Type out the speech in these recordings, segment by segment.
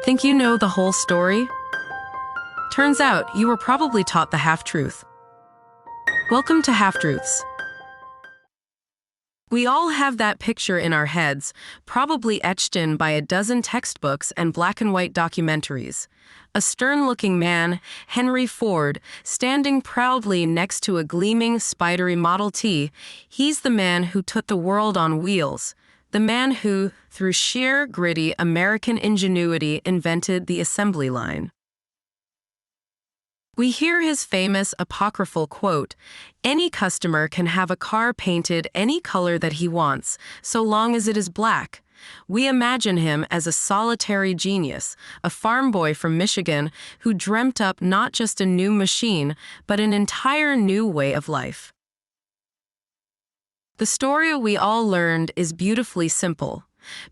Think you know the whole story? Turns out you were probably taught the half-truth. Welcome to Half-Truths. We all have that picture in our heads, probably etched in by a dozen textbooks and black and white documentaries. A stern-looking man, Henry Ford, standing proudly next to a gleaming, spidery Model T. He's the man who put the world on wheels. The man who, through sheer, gritty American ingenuity, invented the assembly line. We hear his famous apocryphal quote, "Any customer can have a car painted any color that he wants, so long as it is black." We imagine him as a solitary genius, a farm boy from Michigan who dreamt up not just a new machine, but an entire new way of life. The story we all learned is beautifully simple.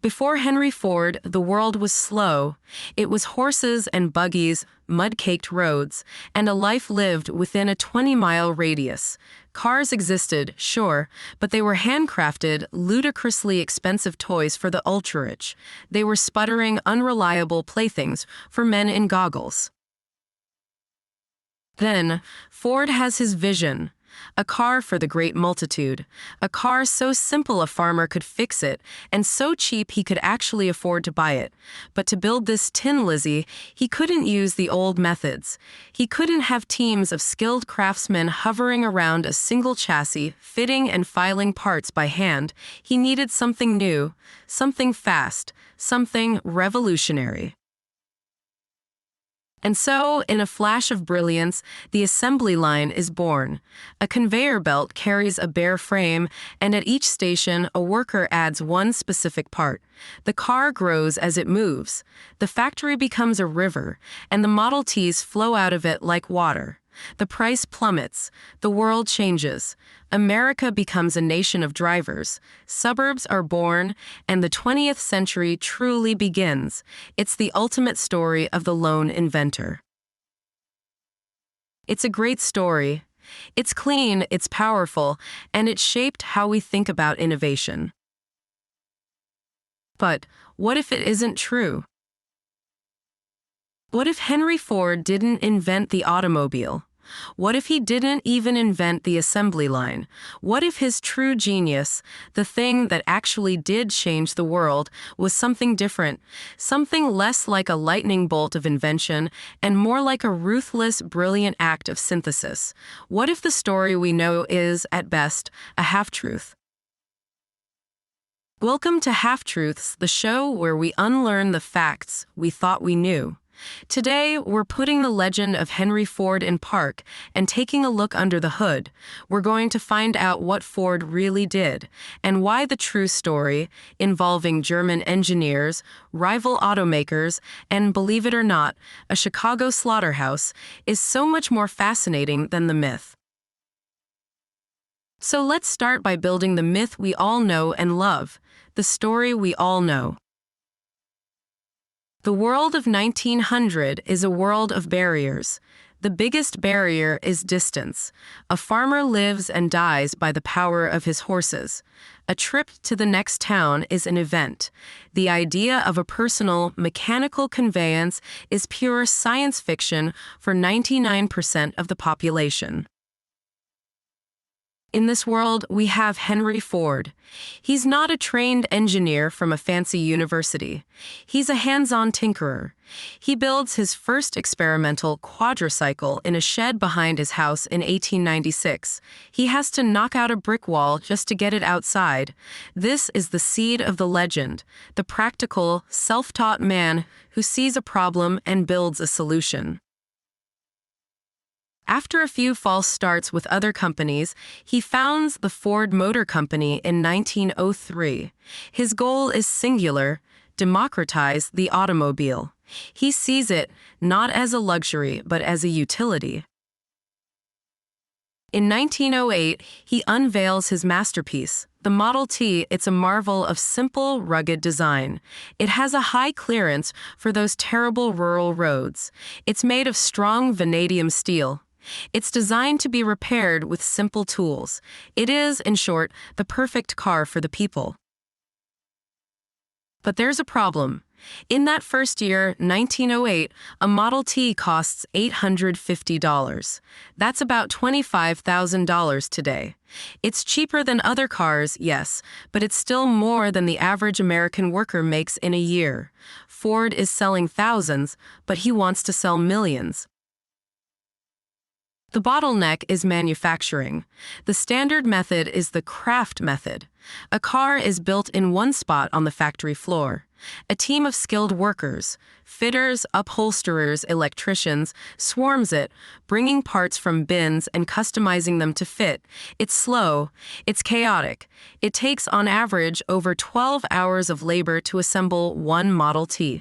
Before Henry Ford, the world was slow. It was horses and buggies, mud-caked roads, and a life lived within a 20-mile radius. Cars existed, sure, but they were handcrafted, ludicrously expensive toys for the ultra-rich. They were sputtering, unreliable playthings for men in goggles. Then, Ford has his vision. A car for the great multitude. A car so simple a farmer could fix it, and so cheap he could actually afford to buy it. But to build this Tin Lizzie, he couldn't use the old methods. He couldn't have teams of skilled craftsmen hovering around a single chassis, fitting and filing parts by hand. He needed something new, something fast, something revolutionary. And so, in a flash of brilliance, the assembly line is born. A conveyor belt carries a bare frame, and at each station, a worker adds one specific part. The car grows as it moves. The factory becomes a river, and the Model Ts flow out of it like water. The price plummets. The world changes. America becomes a nation of drivers. Suburbs are born, and the 20th century truly begins. It's the ultimate story of the lone inventor. It's a great story. It's clean, it's powerful, and it shaped how we think about innovation. But what if it isn't true? What if Henry Ford didn't invent the automobile? What if he didn't even invent the assembly line? What if his true genius, the thing that actually did change the world, was something different, something less like a lightning bolt of invention and more like a ruthless, brilliant act of synthesis? What if the story we know is, at best, a half-truth? Welcome to Half-Truths, the show where we unlearn the facts we thought we knew. Today, we're putting the legend of Henry Ford in park and taking a look under the hood. We're going to find out what Ford really did and why the true story, involving German engineers, rival automakers, and, believe it or not, a Chicago slaughterhouse, is so much more fascinating than the myth. So let's start by building the myth we all know and love, the story we all know. The world of 1900 is a world of barriers. The biggest barrier is distance. A farmer lives and dies by the power of his horses. A trip to the next town is an event. The idea of a personal, mechanical conveyance is pure science fiction for 99% of the population. In this world, we have Henry Ford. He's not a trained engineer from a fancy university. He's a hands-on tinkerer. He builds his first experimental quadricycle in a shed behind his house in 1896. He has to knock out a brick wall just to get it outside. This is the seed of the legend, the practical, self-taught man who sees a problem and builds a solution. After a few false starts with other companies, he founds the Ford Motor Company in 1903. His goal is singular: democratize the automobile. He sees it not as a luxury, but as a utility. In 1908, he unveils his masterpiece, the Model T. It's a marvel of simple, rugged design. It has a high clearance for those terrible rural roads. It's made of strong vanadium steel. It's designed to be repaired with simple tools. It is, in short, the perfect car for the people. But there's a problem. In that first year, 1908, a Model T costs $850. That's about $25,000 today. It's cheaper than other cars, yes, but it's still more than the average American worker makes in a year. Ford is selling thousands, but he wants to sell millions. The bottleneck is manufacturing. The standard method is the craft method. A car is built in one spot on the factory floor. A team of skilled workers, fitters, upholsterers, electricians, swarms it, bringing parts from bins and customizing them to fit. It's slow. It's chaotic. It takes, on average, over 12 hours of labor to assemble one Model T.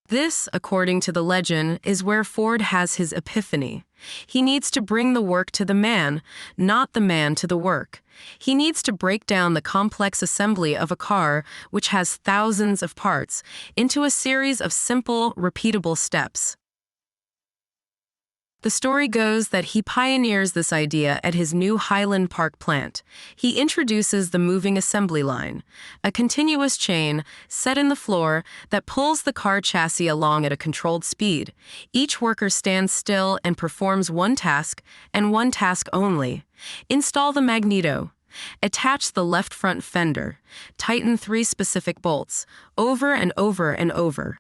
This, according to the legend, is where Ford has his epiphany. He needs to bring the work to the man, not the man to the work. He needs to break down the complex assembly of a car, which has thousands of parts, into a series of simple, repeatable steps. The story goes that he pioneers this idea at his new Highland Park plant. He introduces the moving assembly line, a continuous chain set in the floor that pulls the car chassis along at a controlled speed. Each worker stands still and performs one task, and one task only. Install the magneto. Attach the left front fender. Tighten 3 specific bolts, over and over and over.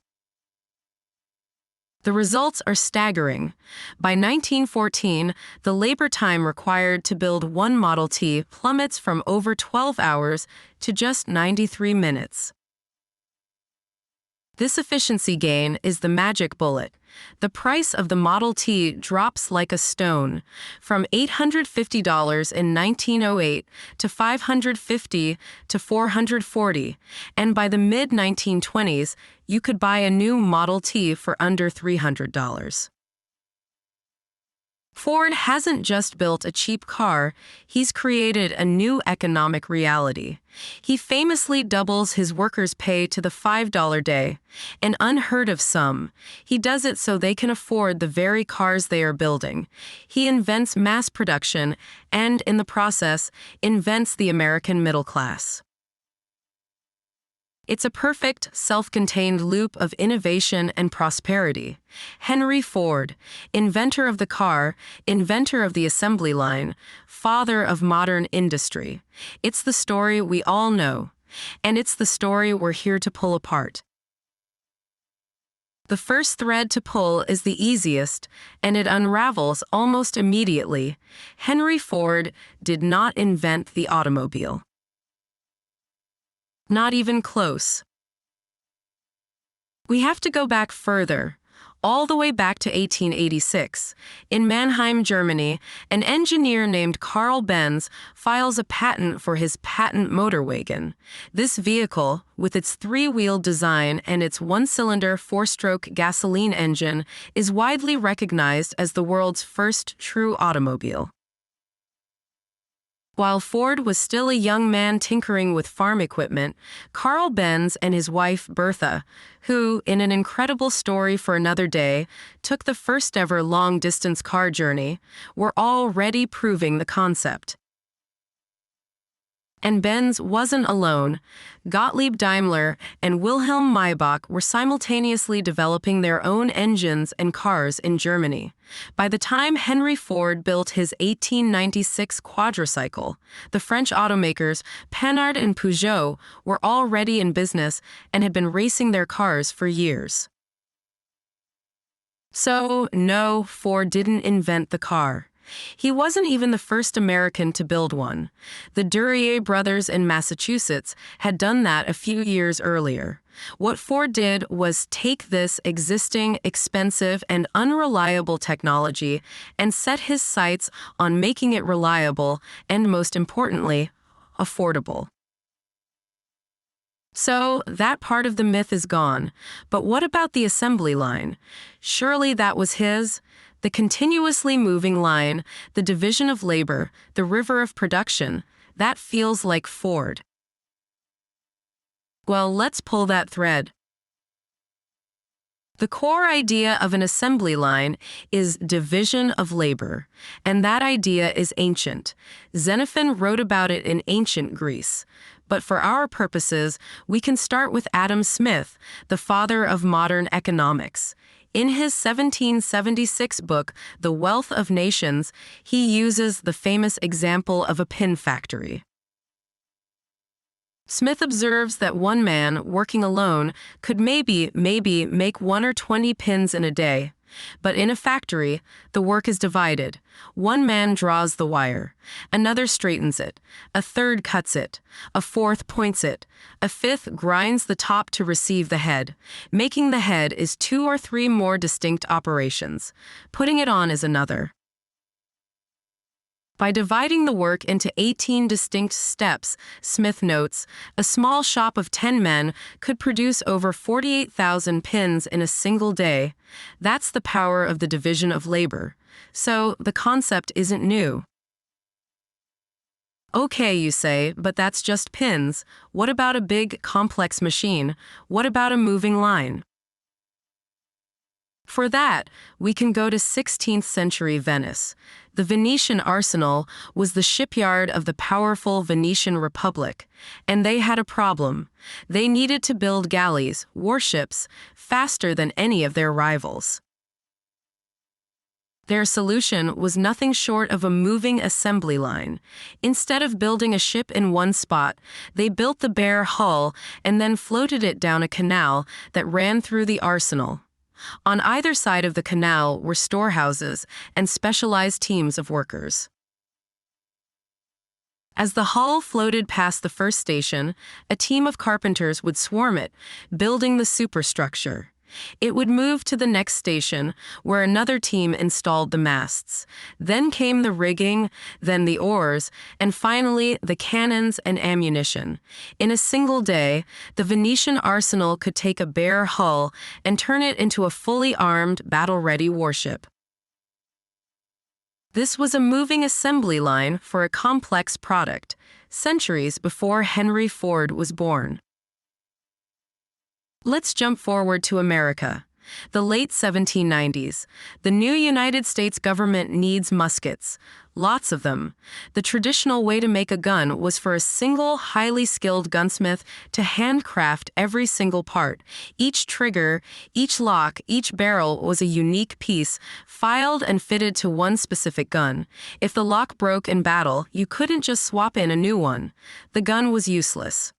The results are staggering. By 1914, the labor time required to build one Model T plummets from over 12 hours to just 93 minutes. This efficiency gain is the magic bullet. The price of the Model T drops like a stone, from $850 in 1908 to $550 to $440, and by the mid-1920s, you could buy a new Model T for under $300. Ford hasn't just built a cheap car, he's created a new economic reality. He famously doubles his workers' pay to the $5 day, an unheard of sum. He does it so they can afford the very cars they are building. He invents mass production and, in the process, invents the American middle class. It's a perfect, self-contained loop of innovation and prosperity. Henry Ford, inventor of the car, inventor of the assembly line, father of modern industry. It's the story we all know, and it's the story we're here to pull apart. The first thread to pull is the easiest, and it unravels almost immediately. Henry Ford did not invent the automobile. Not even close. We have to go back further, all the way back to 1886. In Mannheim, Germany, an engineer named Carl Benz files a patent for his patent motorwagen. This vehicle, with its 3-wheel design and its 1-cylinder 4-stroke gasoline engine, is widely recognized as the world's first true automobile. While Ford was still a young man tinkering with farm equipment, Carl Benz and his wife Bertha, who, in an incredible story for another day, took the first-ever long-distance car journey, were already proving the concept. And Benz wasn't alone. Gottlieb Daimler and Wilhelm Maybach were simultaneously developing their own engines and cars in Germany. By the time Henry Ford built his 1896 quadricycle, the French automakers Panhard and Peugeot were already in business and had been racing their cars for years. So, no, Ford didn't invent the car. He wasn't even the first American to build one. The Duryea brothers in Massachusetts had done that a few years earlier. What Ford did was take this existing, expensive, and unreliable technology and set his sights on making it reliable and, most importantly, affordable. So, that part of the myth is gone. But what about the assembly line? Surely that was his? The continuously moving line, the division of labor, the river of production, that feels like Ford. Well, let's pull that thread. The core idea of an assembly line is division of labor, and that idea is ancient. Xenophon wrote about it in ancient Greece. But for our purposes, we can start with Adam Smith, the father of modern economics. In his 1776 book, The Wealth of Nations, he uses the famous example of a pin factory. Smith observes that one man, working alone, could maybe make 1 or 20 pins in a day. But in a factory, the work is divided. One man draws the wire, another straightens it, a third cuts it, a fourth points it, a fifth grinds the top to receive the head. Making the head is 2 or 3 more distinct operations. Putting it on is another. By dividing the work into 18 distinct steps, Smith notes, a small shop of 10 men could produce over 48,000 pins in a single day. That's the power of the division of labor. So, the concept isn't new. Okay, you say, but that's just pins. What about a big, complex machine? What about a moving line? For that, we can go to 16th century Venice. The Venetian arsenal was the shipyard of the powerful Venetian Republic, and they had a problem. They needed to build galleys, warships, faster than any of their rivals. Their solution was nothing short of a moving assembly line. Instead of building a ship in one spot, they built the bare hull and then floated it down a canal that ran through the arsenal. On either side of the canal were storehouses and specialized teams of workers. As the hull floated past the first station, a team of carpenters would swarm it, building the superstructure. It would move to the next station, where another team installed the masts. Then came the rigging, then the oars, and finally the cannons and ammunition. In a single day, the Venetian arsenal could take a bare hull and turn it into a fully armed, battle-ready warship. This was a moving assembly line for a complex product, centuries before Henry Ford was born. Let's jump forward to America. The late 1790s. The new United States government needs muskets. Lots of them. The traditional way to make a gun was for a single, highly skilled gunsmith to handcraft every single part. Each trigger, each lock, each barrel was a unique piece, filed and fitted to one specific gun. If the lock broke in battle, you couldn't just swap in a new one. The gun was useless.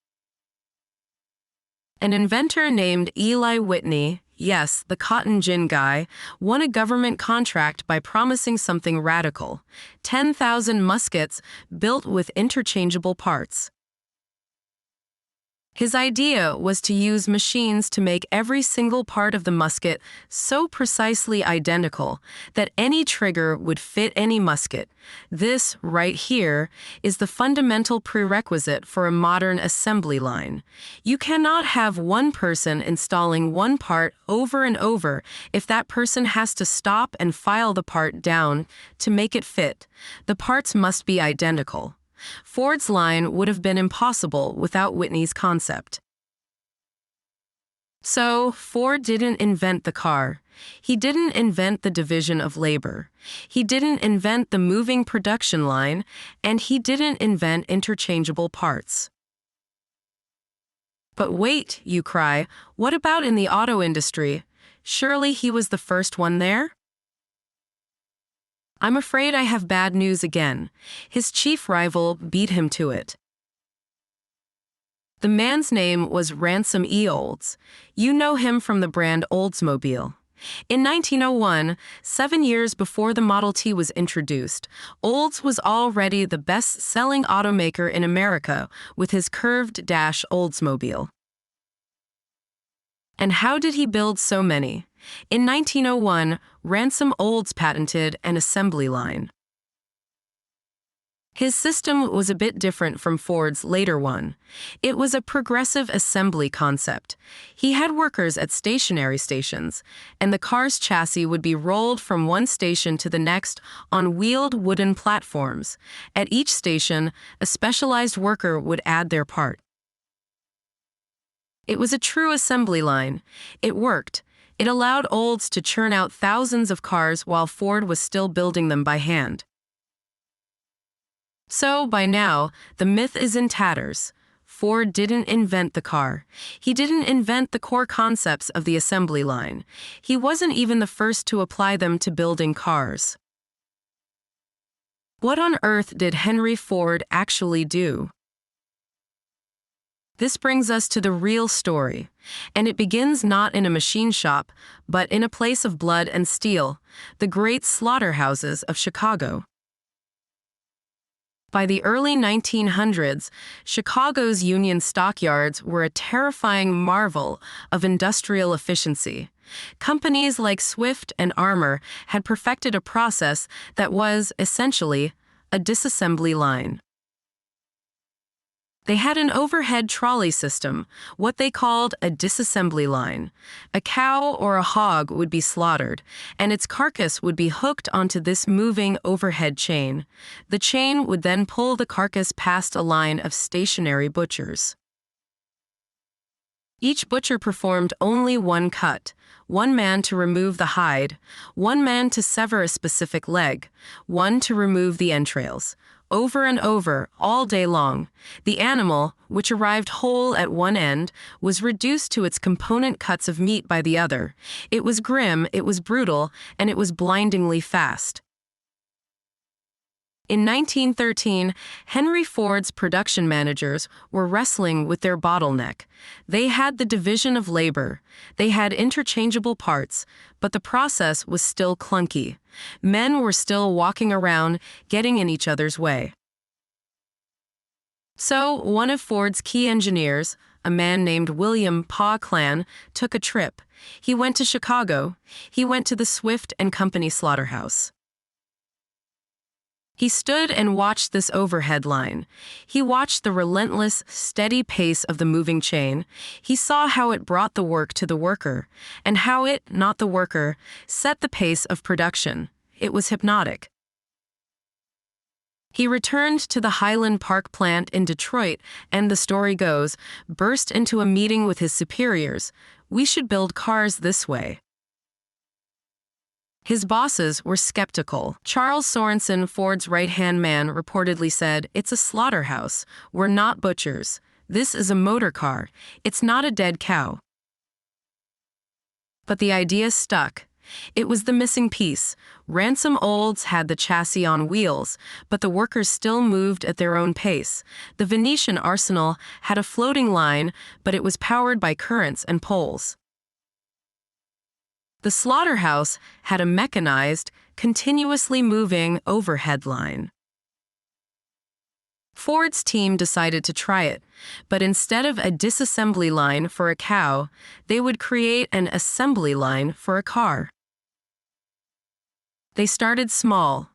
An inventor named Eli Whitney, yes, the cotton gin guy, won a government contract by promising something radical: 10,000 muskets built with interchangeable parts. His idea was to use machines to make every single part of the musket so precisely identical that any trigger would fit any musket. This, right here, is the fundamental prerequisite for a modern assembly line. You cannot have one person installing one part over and over if that person has to stop and file the part down to make it fit. The parts must be identical. Ford's line would have been impossible without Whitney's concept. So, Ford didn't invent the car. He didn't invent the division of labor. He didn't invent the moving production line, and he didn't invent interchangeable parts. But wait, you cry, what about in the auto industry? Surely he was the first one there? I'm afraid I have bad news again. His chief rival beat him to it. The man's name was Ransom E. Olds. You know him from the brand Oldsmobile. In 1901, 7 years before the Model T was introduced, Olds was already the best-selling automaker in America with his curved dash Oldsmobile. And how did he build so many? In 1901, Ransom Olds patented an assembly line. His system was a bit different from Ford's later one. It was a progressive assembly concept. He had workers at stationary stations, and the car's chassis would be rolled from one station to the next on wheeled wooden platforms. At each station, a specialized worker would add their part. It was a true assembly line. It worked. It allowed Olds to churn out thousands of cars while Ford was still building them by hand. So, by now, the myth is in tatters. Ford didn't invent the car. He didn't invent the core concepts of the assembly line. He wasn't even the first to apply them to building cars. What on earth did Henry Ford actually do? This brings us to the real story, and it begins not in a machine shop, but in a place of blood and steel, the great slaughterhouses of Chicago. By the early 1900s, Chicago's Union stockyards were a terrifying marvel of industrial efficiency. Companies like Swift and Armour had perfected a process that was, essentially, a disassembly line. They had an overhead trolley system, what they called a disassembly line. A cow or a hog would be slaughtered, and its carcass would be hooked onto this moving overhead chain. The chain would then pull the carcass past a line of stationary butchers. Each butcher performed only one cut, one man to remove the hide, one man to sever a specific leg, one to remove the entrails. Over and over, all day long, the animal, which arrived whole at one end, was reduced to its component cuts of meat by the other. It was grim, it was brutal, and it was blindingly fast. In 1913, Henry Ford's production managers were wrestling with their bottleneck. They had the division of labor. They had interchangeable parts, but the process was still clunky. Men were still walking around, getting in each other's way. So, one of Ford's key engineers, a man named William Pa Clan, took a trip. He went to Chicago. He went to the Swift and Company slaughterhouse. He stood and watched this overhead line. He watched the relentless, steady pace of the moving chain. He saw how it brought the work to the worker, and how it, not the worker, set the pace of production. It was hypnotic. He returned to the Highland Park plant in Detroit and, the story goes, burst into a meeting with his superiors. "We should build cars this way." His bosses were skeptical. Charles Sorensen, Ford's right-hand man, reportedly said, "It's a slaughterhouse. We're not butchers. This is a motor car. It's not a dead cow." But the idea stuck. It was the missing piece. Ransom Olds had the chassis on wheels, but the workers still moved at their own pace. The Venetian Arsenal had a floating line, but it was powered by currents and poles. The slaughterhouse had a mechanized, continuously moving overhead line. Ford's team decided to try it, but instead of a disassembly line for a cow, they would create an assembly line for a car. They started small.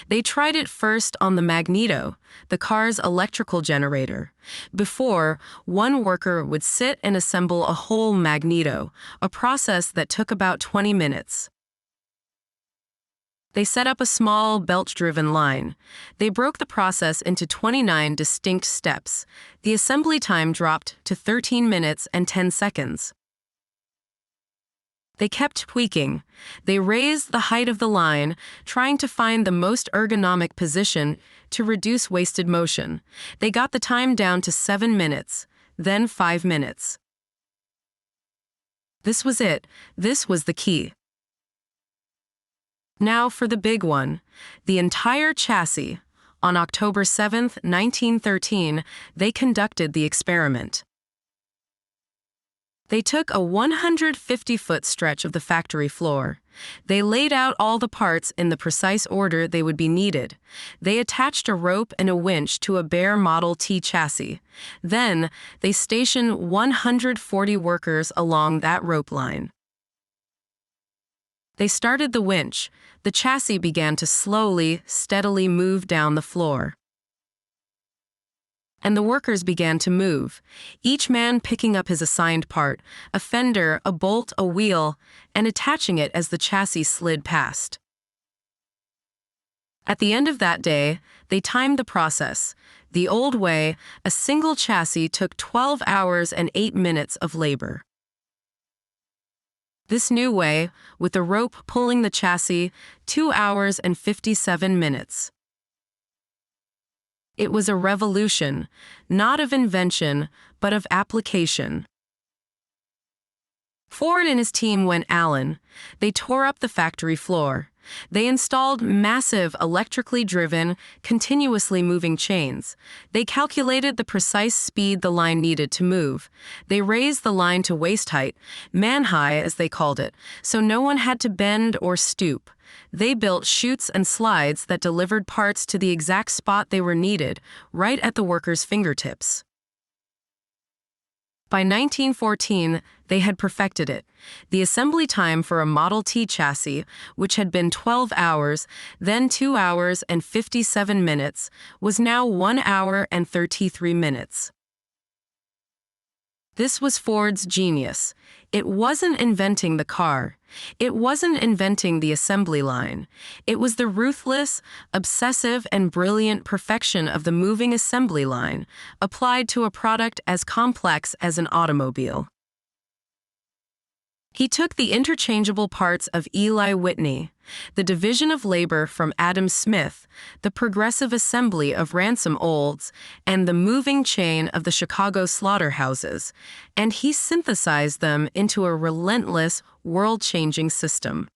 They tried it first on the magneto, the car's electrical generator. Before, one worker would sit and assemble a whole magneto, a process that took about 20 minutes. They set up a small belt-driven line. They broke the process into 29 distinct steps. The assembly time dropped to 13 minutes and 10 seconds. They kept tweaking. They raised the height of the line, trying to find the most ergonomic position to reduce wasted motion. They got the time down to 7 minutes, then 5 minutes. This was it. This was the key. Now for the big one, the entire chassis. On October 7, 1913, they conducted the experiment. They took a 150-foot stretch of the factory floor. They laid out all the parts in the precise order they would be needed. They attached a rope and a winch to a bare Model T chassis. Then, they stationed 140 workers along that rope line. They started the winch. The chassis began to slowly, steadily move down the floor. And the workers began to move, each man picking up his assigned part, a fender, a bolt, a wheel, and attaching it as the chassis slid past. At the end of that day, they timed the process. The old way, a single chassis took 12 hours and 8 minutes of labor. This new way, with the rope pulling the chassis, 2 hours and 57 minutes. It was a revolution, not of invention, but of application. Ford and his team went Allen. They tore up the factory floor. They installed massive, electrically driven, continuously moving chains. They calculated the precise speed the line needed to move. They raised the line to waist height, man-high as they called it, so no one had to bend or stoop. They built chutes and slides that delivered parts to the exact spot they were needed, right at the workers' fingertips. By 1914, they had perfected it. The assembly time for a Model T chassis, which had been 12 hours, then 2 hours and 57 minutes, was now 1 hour and 33 minutes. This was Ford's genius. It wasn't inventing the car. It wasn't inventing the assembly line. It was the ruthless, obsessive, and brilliant perfection of the moving assembly line, applied to a product as complex as an automobile. He took the interchangeable parts of Eli Whitney, the division of labor from Adam Smith, the progressive assembly of Ransom Olds, and the moving chain of the Chicago slaughterhouses, and he synthesized them into a relentless, world-changing system.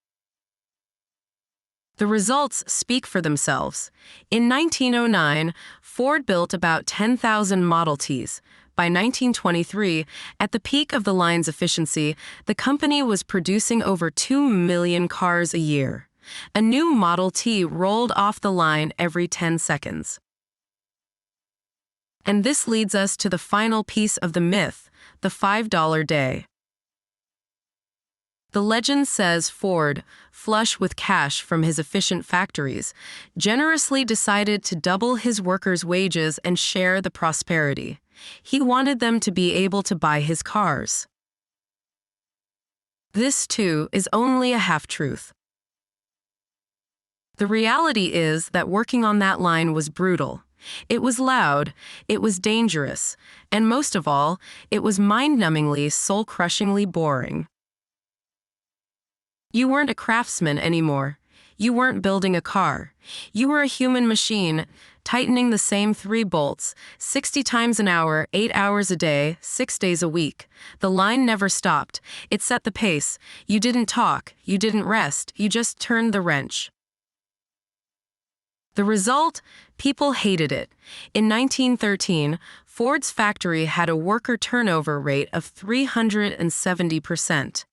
The results speak for themselves. In 1909, Ford built about 10,000 Model Ts. By 1923, at the peak of the line's efficiency, the company was producing over 2 million cars a year. A new Model T rolled off the line every 10 seconds. And this leads us to the final piece of the myth, the $5 day. The legend says Ford, flush with cash from his efficient factories, generously decided to double his workers' wages and share the prosperity. He wanted them to be able to buy his cars. This, too, is only a half-truth. The reality is that working on that line was brutal. It was loud, it was dangerous, and most of all, it was mind-numbingly, soul-crushingly boring. You weren't a craftsman anymore. You weren't building a car. You were a human machine, tightening the same 3 bolts, 60 times an hour, 8 hours a day, 6 days a week. The line never stopped. It set the pace. You didn't talk. You didn't rest. You just turned the wrench. The result? People hated it. In 1913, Ford's factory had a worker turnover rate of 370%.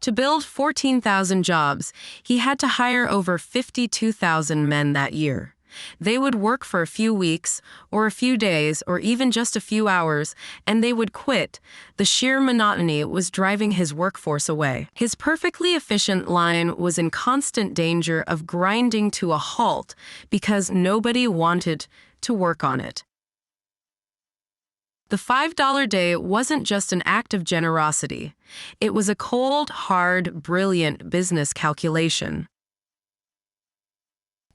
To build 14,000 jobs, he had to hire over 52,000 men that year. They would work for a few weeks, or a few days, or even just a few hours, and they would quit. The sheer monotony was driving his workforce away. His perfectly efficient line was in constant danger of grinding to a halt because nobody wanted to work on it. The $5 day wasn't just an act of generosity. It was a cold, hard, brilliant business calculation.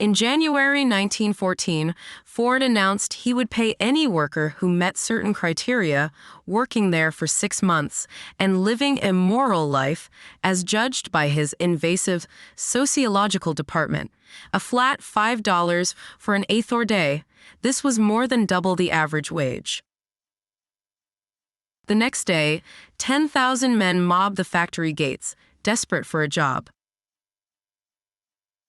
In January 1914, Ford announced he would pay any worker who met certain criteria, working there for 6 months, and living a moral life, as judged by his invasive sociological department, a flat $5 for an eighth-hour day. This was more than double the average wage. The next day, 10,000 men mobbed the factory gates, desperate for a job.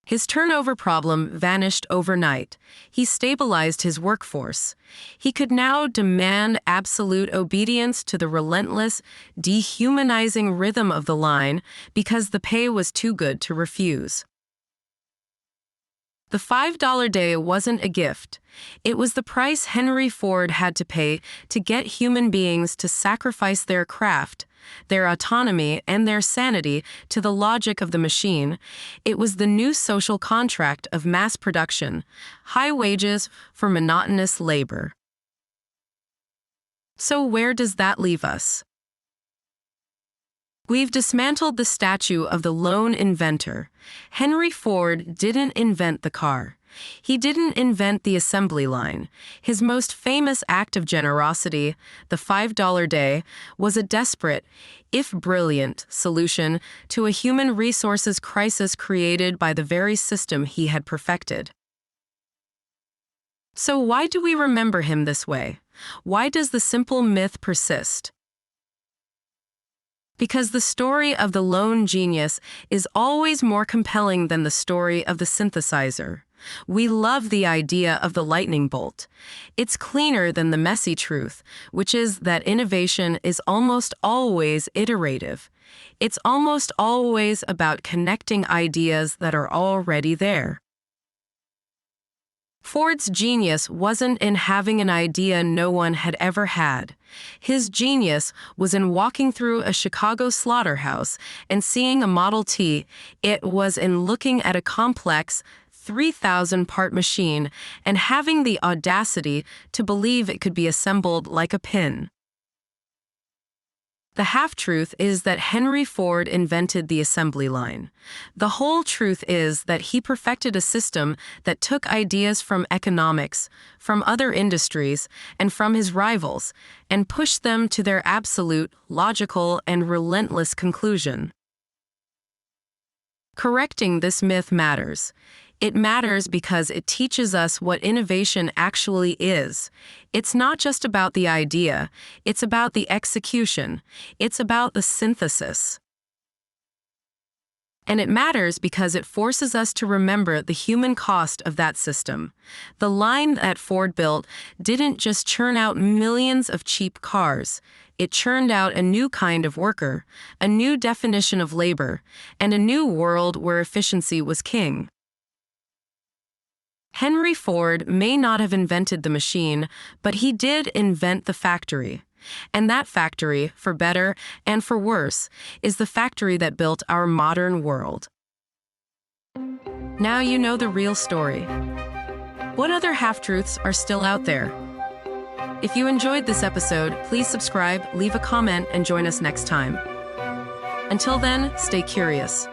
His turnover problem vanished overnight. He stabilized his workforce. He could now demand absolute obedience to the relentless, dehumanizing rhythm of the line because the pay was too good to refuse. The $5 day wasn't a gift. It was the price Henry Ford had to pay to get human beings to sacrifice their craft, their autonomy, and their sanity to the logic of the machine. It was the new social contract of mass production, high wages for monotonous labor. So where does that leave us? We've dismantled the statue of the lone inventor. Henry Ford didn't invent the car. He didn't invent the assembly line. His most famous act of generosity, the $5 day, was a desperate, if brilliant, solution to a human resources crisis created by the very system he had perfected. So why do we remember him this way? Why does the simple myth persist? Because the story of the lone genius is always more compelling than the story of the synthesizer. We love the idea of the lightning bolt. It's cleaner than the messy truth, which is that innovation is almost always iterative. It's almost always about connecting ideas that are already there. Ford's genius wasn't in having an idea no one had ever had. His genius was in walking through a Chicago slaughterhouse and seeing a Model T. It was in looking at a complex 3,000-part machine and having the audacity to believe it could be assembled like a pin. The half-truth is that Henry Ford invented the assembly line. The whole truth is that he perfected a system that took ideas from economics, from other industries, and from his rivals, and pushed them to their absolute, logical, and relentless conclusion. Correcting this myth matters. It matters because it teaches us what innovation actually is. It's not just about the idea, it's about the execution, it's about the synthesis. And it matters because it forces us to remember the human cost of that system. The line that Ford built didn't just churn out millions of cheap cars. It churned out a new kind of worker, a new definition of labor, and a new world where efficiency was king. Henry Ford may not have invented the machine, but he did invent the factory. And that factory, for better and for worse, is the factory that built our modern world. Now you know the real story. What other half-truths are still out there? If you enjoyed this episode, please subscribe, leave a comment, and join us next time. Until then, stay curious.